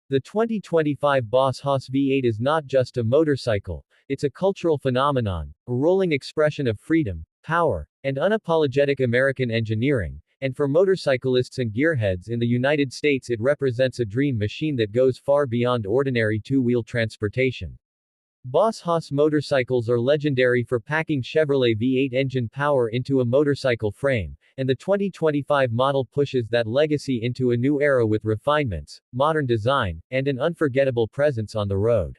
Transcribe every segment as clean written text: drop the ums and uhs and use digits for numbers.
The 2025 Boss Haas V8 is not just a motorcycle, it's a cultural phenomenon, a rolling expression of freedom, power, and unapologetic American engineering, and for motorcyclists and gearheads in the United States it represents a dream machine that goes far beyond ordinary two-wheel transportation. Boss Haas motorcycles are legendary for packing Chevrolet V8 engine power into a motorcycle frame, and the 2025 model pushes that legacy into a new era with refinements, modern design, and an unforgettable presence on the road.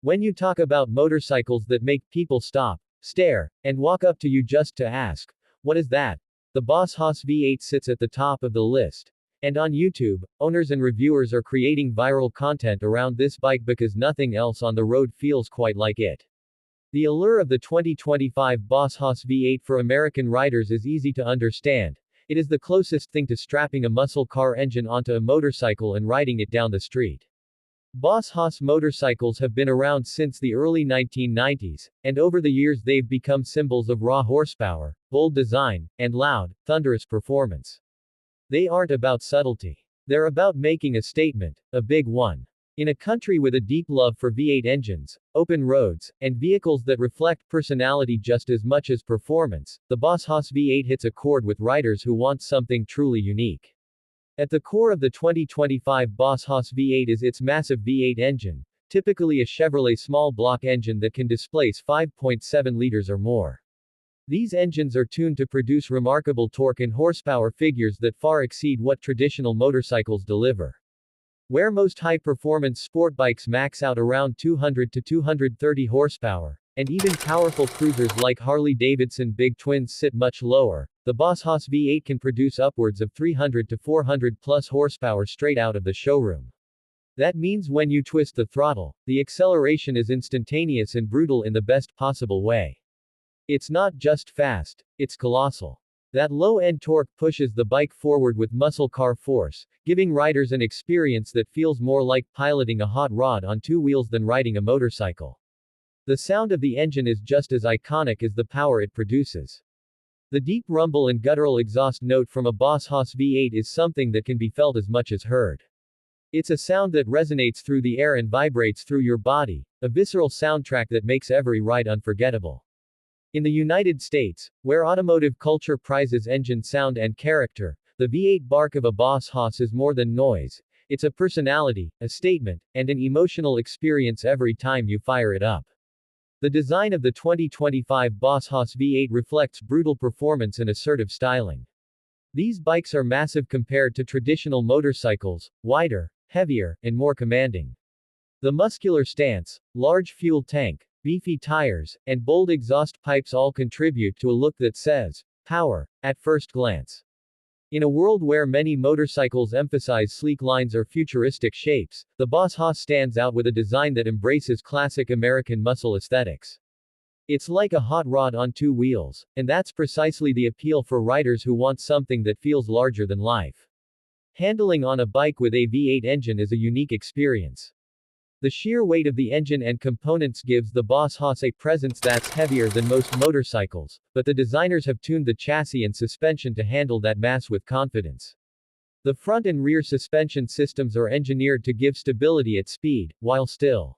When you talk about motorcycles that make people stop, stare, and walk up to you just to ask, "What is that?" the Boss Haas V8 sits at the top of the list. And on YouTube, owners and reviewers are creating viral content around this bike because nothing else on the road feels quite like it. The allure of the 2025 Boss Haas V8 for American riders is easy to understand. It is the closest thing to strapping a muscle car engine onto a motorcycle and riding it down the street. Boss Haas motorcycles have been around since the early 1990s, and over the years they've become symbols of raw horsepower, bold design, and loud, thunderous performance. They aren't about subtlety. They're about making a statement, a big one. In a country with a deep love for V8 engines, open roads, and vehicles that reflect personality just as much as performance, the Boss Haas V8 hits a chord with riders who want something truly unique. At the core of the 2025 Boss Haas V8 is its massive V8 engine, typically a Chevrolet small block engine that can displace 5.7 liters or more. These engines are tuned to produce remarkable torque and horsepower figures that far exceed what traditional motorcycles deliver. Where most high-performance sport bikes max out around 200 to 230 horsepower, and even powerful cruisers like Harley-Davidson Big Twins sit much lower, the Boss Haas V8 can produce upwards of 300 to 400 plus horsepower straight out of the showroom. That means when you twist the throttle, the acceleration is instantaneous and brutal in the best possible way. It's not just fast, it's colossal. That low-end torque pushes the bike forward with muscle car force, giving riders an experience that feels more like piloting a hot rod on two wheels than riding a motorcycle. The sound of the engine is just as iconic as the power it produces. The deep rumble and guttural exhaust note from a Boss Haas V8 is something that can be felt as much as heard. It's a sound that resonates through the air and vibrates through your body, a visceral soundtrack that makes every ride unforgettable. In the United States, where automotive culture prizes engine sound and character, the V8 bark of a Boss Haas is more than noise. It's a personality, a statement, and an emotional experience every time you fire it up. The design of the 2025 Boss Haas V8 reflects brutal performance and assertive styling. These bikes are massive compared to traditional motorcycles, wider, heavier, and more commanding. The muscular stance, large fuel tank, beefy tires, and bold exhaust pipes all contribute to a look that says, power, at first glance. In a world where many motorcycles emphasize sleek lines or futuristic shapes, the Boss Haas stands out with a design that embraces classic American muscle aesthetics. It's like a hot rod on two wheels, and that's precisely the appeal for riders who want something that feels larger than life. Handling on a bike with a V8 engine is a unique experience. The sheer weight of the engine and components gives the Boss Haas a presence that's heavier than most motorcycles, but the designers have tuned the chassis and suspension to handle that mass with confidence. The front and rear suspension systems are engineered to give stability at speed, while still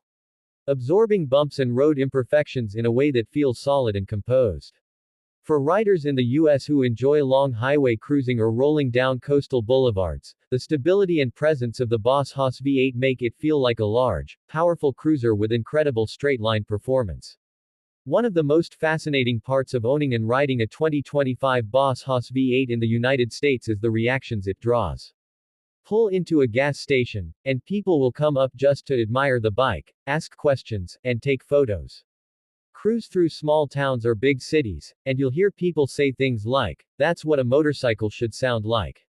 absorbing bumps and road imperfections in a way that feels solid and composed. For riders in the U.S. who enjoy long highway cruising or rolling down coastal boulevards, the stability and presence of the Boss Haas V8 make it feel like a large, powerful cruiser with incredible straight-line performance. One of the most fascinating parts of owning and riding a 2025 Boss Haas V8 in the United States is the reactions it draws. Pull into a gas station, and people will come up just to admire the bike, ask questions, and take photos. Cruise through small towns or big cities, and you'll hear people say things like, "That's what a motorcycle should sound like."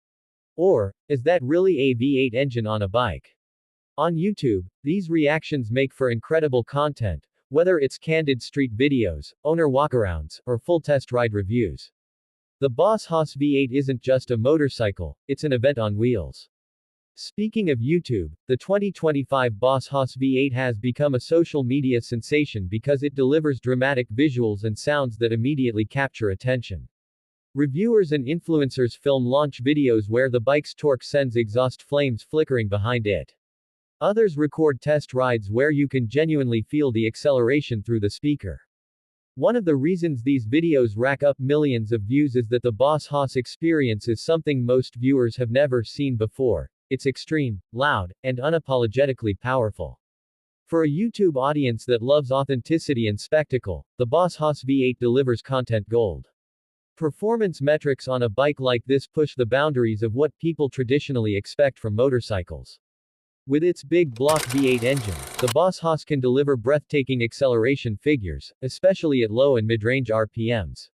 Or, "Is that really a V8 engine on a bike?" On YouTube, these reactions make for incredible content, whether it's candid street videos, owner walkarounds, or full test ride reviews. The Boss Haas V8 isn't just a motorcycle, it's an event on wheels. Speaking of YouTube, the 2025 Boss Haas V8 has become a social media sensation because it delivers dramatic visuals and sounds that immediately capture attention. Reviewers and influencers film launch videos where the bike's torque sends exhaust flames flickering behind it. Others record test rides where you can genuinely feel the acceleration through the speaker. One of the reasons these videos rack up millions of views is that the Boss Haas experience is something most viewers have never seen before. It's extreme, loud, and unapologetically powerful. For a YouTube audience that loves authenticity and spectacle, the Boss Haas V8 delivers content gold. Performance metrics on a bike like this push the boundaries of what people traditionally expect from motorcycles. With its big block V8 engine, the Boss Haas can deliver breathtaking acceleration figures, especially at low and mid-range RPMs.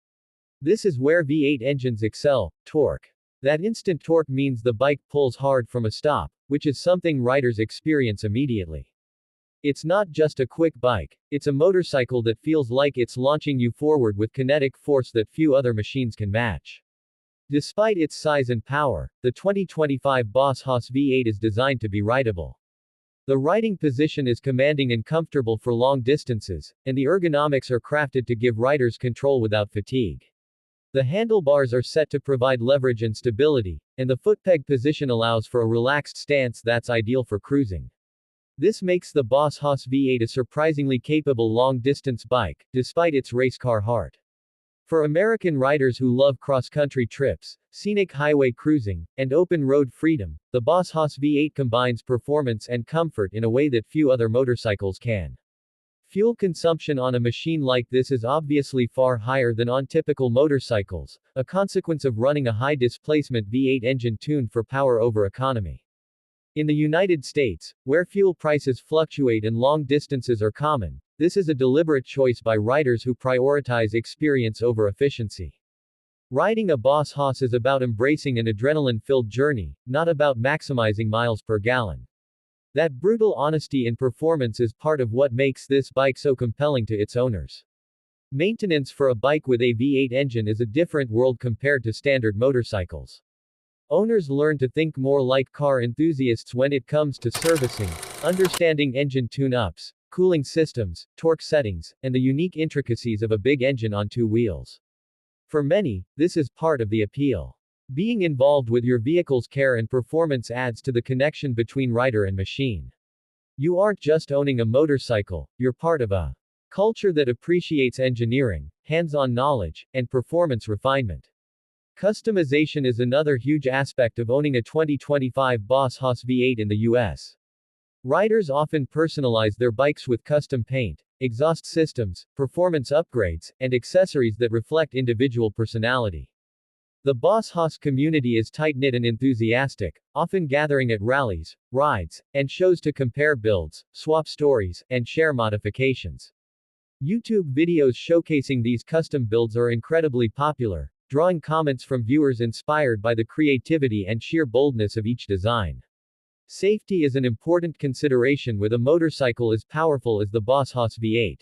This is where V8 engines excel: torque. That instant torque means the bike pulls hard from a stop, which is something riders experience immediately. It's not just a quick bike, it's a motorcycle that feels like it's launching you forward with kinetic force that few other machines can match. Despite its size and power, the 2025 Boss Haas V8 is designed to be rideable. The riding position is commanding and comfortable for long distances, and the ergonomics are crafted to give riders control without fatigue. The handlebars are set to provide leverage and stability, and the footpeg position allows for a relaxed stance that's ideal for cruising. This makes the Boss Haas V8 a surprisingly capable long-distance bike, despite its race car heart. For American riders who love cross-country trips, scenic highway cruising, and open-road freedom, the Boss Haas V8 combines performance and comfort in a way that few other motorcycles can. Fuel consumption on a machine like this is obviously far higher than on typical motorcycles, a consequence of running a high-displacement V8 engine tuned for power over economy. In the United States, where fuel prices fluctuate and long distances are common, this is a deliberate choice by riders who prioritize experience over efficiency. Riding a Boss Haas is about embracing an adrenaline-filled journey, not about maximizing miles per gallon. That brutal honesty in performance is part of what makes this bike so compelling to its owners. Maintenance for a bike with a V8 engine is a different world compared to standard motorcycles. Owners learn to think more like car enthusiasts when it comes to servicing, understanding engine tune-ups, cooling systems, torque settings, and the unique intricacies of a big engine on two wheels. For many, this is part of the appeal. Being involved with your vehicle's care and performance adds to the connection between rider and machine. You aren't just owning a motorcycle, you're part of a culture that appreciates engineering, hands-on knowledge, and performance refinement. Customization is another huge aspect of owning a 2025 Boss Haas V8 in the US. Riders often personalize their bikes with custom paint, exhaust systems, performance upgrades, and accessories that reflect individual personality. The Boss Haas community is tight-knit and enthusiastic, often gathering at rallies, rides, and shows to compare builds, swap stories, and share modifications. YouTube videos showcasing these custom builds are incredibly popular, drawing comments from viewers inspired by the creativity and sheer boldness of each design. Safety is an important consideration with a motorcycle as powerful as the Boss Haas V8.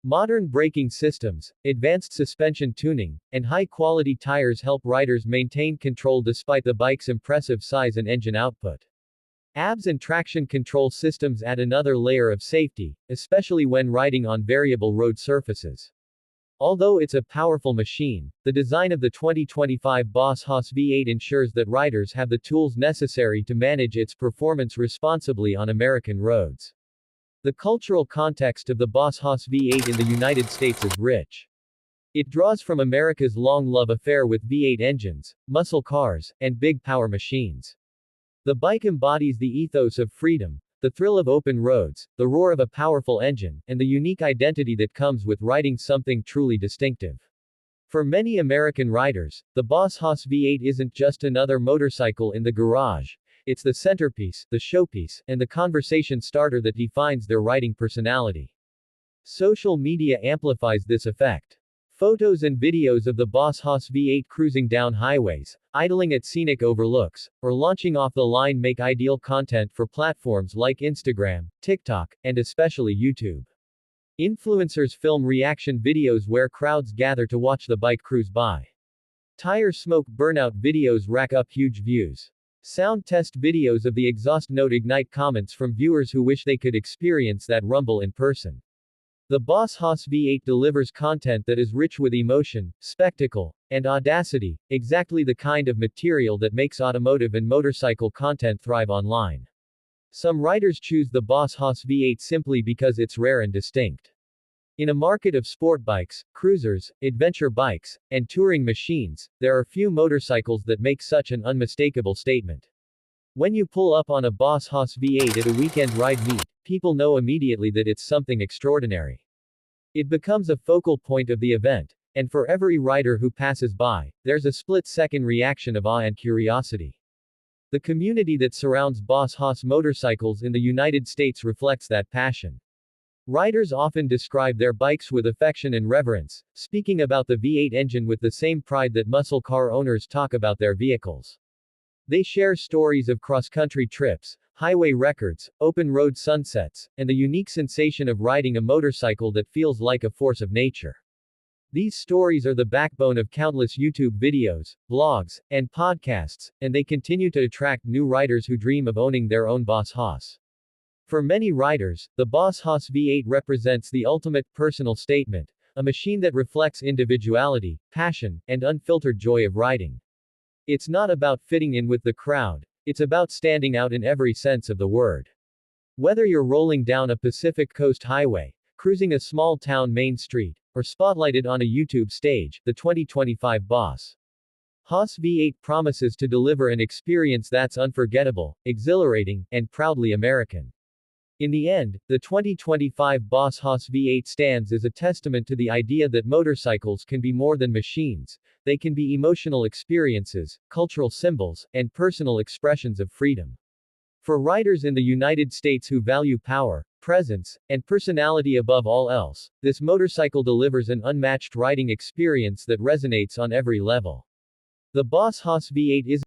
Modern braking systems, advanced suspension tuning, and high-quality tires help riders maintain control despite the bike's impressive size and engine output. ABS and traction control systems add another layer of safety, especially when riding on variable road surfaces. Although it's a powerful machine, the design of the 2025 Boss Haas V8 ensures that riders have the tools necessary to manage its performance responsibly on American roads. The cultural context of the Boss Haas V8 in the United States is rich. It draws from America's long love affair with V8 engines, muscle cars, and big power machines. The bike embodies the ethos of freedom, the thrill of open roads, the roar of a powerful engine, and the unique identity that comes with riding something truly distinctive. For many American riders, the Boss Haas V8 isn't just another motorcycle in the garage. It's the centerpiece, the showpiece, and the conversation starter that defines their riding personality. Social media amplifies this effect. Photos and videos of the Boss Haas V8 cruising down highways, idling at scenic overlooks, or launching off the line make ideal content for platforms like Instagram, TikTok, and especially YouTube. Influencers film reaction videos where crowds gather to watch the bike cruise by. Tire smoke burnout videos rack up huge views. Sound test videos of the exhaust note ignite comments from viewers who wish they could experience that rumble in person. The Boss Haas V8 delivers content that is rich with emotion, spectacle, and audacity, exactly the kind of material that makes automotive and motorcycle content thrive online. Some riders choose the Boss Haas V8 simply because it's rare and distinct. In a market of sport bikes, cruisers, adventure bikes, and touring machines, there are few motorcycles that make such an unmistakable statement. When you pull up on a Boss Haas V8 at a weekend ride meet, people know immediately that it's something extraordinary. It becomes a focal point of the event, and for every rider who passes by, there's a split-second reaction of awe and curiosity. The community that surrounds Boss Haas motorcycles in the United States reflects that passion. Riders often describe their bikes with affection and reverence, speaking about the V8 engine with the same pride that muscle car owners talk about their vehicles. They share stories of cross-country trips, highway records, open-road sunsets, and the unique sensation of riding a motorcycle that feels like a force of nature. These stories are the backbone of countless YouTube videos, vlogs, and podcasts, and they continue to attract new riders who dream of owning their own Boss Haas. For many riders, the Boss Haas V8 represents the ultimate personal statement, a machine that reflects individuality, passion, and unfiltered joy of riding. It's not about fitting in with the crowd, it's about standing out in every sense of the word. Whether you're rolling down a Pacific Coast highway, cruising a small town main street, or spotlighted on a YouTube stage, the 2025 Boss Haas V8 promises to deliver an experience that's unforgettable, exhilarating, and proudly American. In the end, the 2025 Boss Haas V8 stands as a testament to the idea that motorcycles can be more than machines, they can be emotional experiences, cultural symbols, and personal expressions of freedom. For riders in the United States who value power, presence, and personality above all else, this motorcycle delivers an unmatched riding experience that resonates on every level. The Boss Haas V8 is